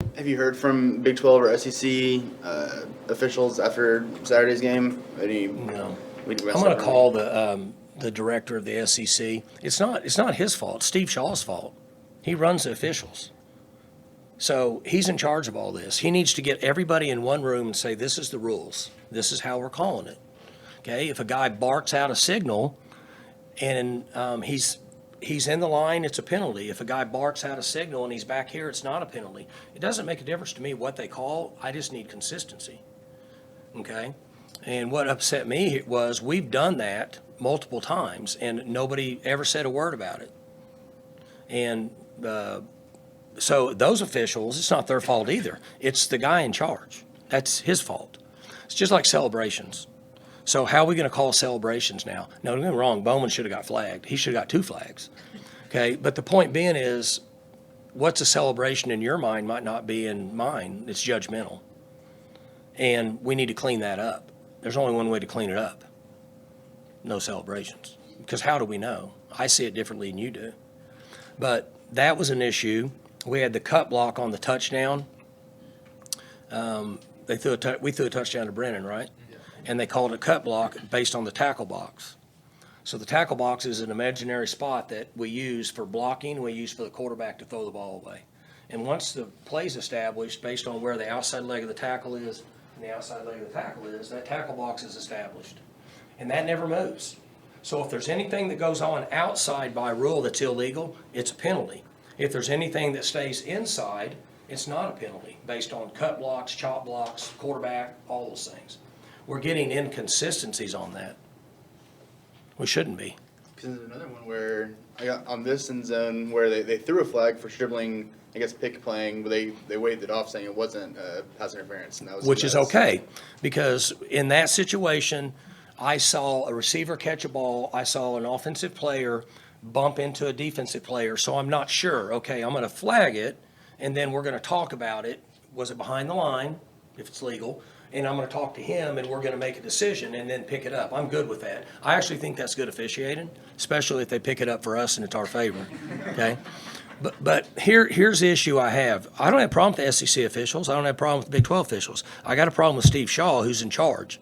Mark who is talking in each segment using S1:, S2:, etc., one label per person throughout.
S1: Have you heard from Big 12 or SEC officials after Saturday's game?
S2: No. I'm going to call the director of the SEC. It's not his fault. It's Steve Shaw's fault. He runs the officials. So he's in charge of all this. He needs to get everybody in one room and say, this is the rules. This is how we're calling it. Okay? If a guy barks out a signal and he's in the line, it's a penalty. If a guy barks out a signal and he's back here, it's not a penalty. It doesn't make a difference to me what they call. I just need consistency. Okay? And what upset me was we've done that multiple times and nobody ever said a word about it. And so those officials, it's not their fault either. It's the guy in charge. That's his fault. It's just like celebrations. So how are we going to call celebrations now? No, don't get me wrong, Bowman should have got flagged. He should have got 2 flags. Okay, but the point being is what's a celebration in your mind might not be in mine. It's judgmental. And we need to clean that up. There's only one way to clean it up. No celebrations. Because how do we know? I see it differently than you do. But that was an issue. We had the cut block on the touchdown. We threw a touchdown to Brennan, right? Yeah. And they called it cut block based on the tackle box. So the tackle box is an imaginary spot that we use for blocking. We use for the quarterback to throw the ball away. And once the play's established based on where the outside leg of the tackle is and the outside leg of the tackle is, that tackle box is established. And that never moves. So if there's anything that goes on outside by rule that's illegal, it's a penalty. If there's anything that stays inside, it's not a penalty based on cut blocks, chop blocks, quarterback, all those things. We're getting inconsistencies on that. We shouldn't be.
S1: Because there's another one where I got on this end zone where they threw a flag for dribbling, I guess pick playing, but they waved it off saying it wasn't pass interference. And that was
S2: which is okay, because in that situation, I saw a receiver catch a ball. I saw an offensive player bump into a defensive player, so I'm not sure. Okay, I'm going to flag it, and then we're going to talk about it. Was it behind the line, if it's legal? And I'm going to talk to him, and we're going to make a decision and then pick it up. I'm good with that. I actually think that's good officiating, especially if they pick it up for us and it's our favor. Okay? But here's the issue I have. I don't have a problem with the SEC officials. I don't have a problem with the Big 12 officials. I got a problem with Steve Shaw, who's in charge.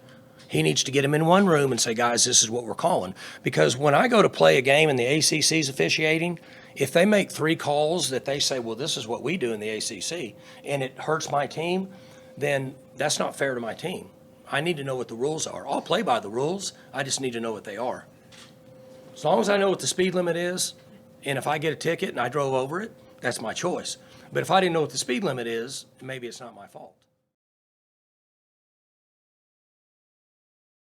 S2: He needs to get them in one room and say, guys, this is what we're calling. Because when I go to play a game and the ACC's officiating, if they make 3 calls that they say, well, this is what we do in the ACC, and it hurts my team, then that's not fair to my team. I need to know what the rules are. I'll play by the rules. I just need to know what they are. As long as I know what the speed limit is, and if I get a ticket and I drove over it, that's my choice. But if I didn't know what the speed limit is, maybe it's not my fault.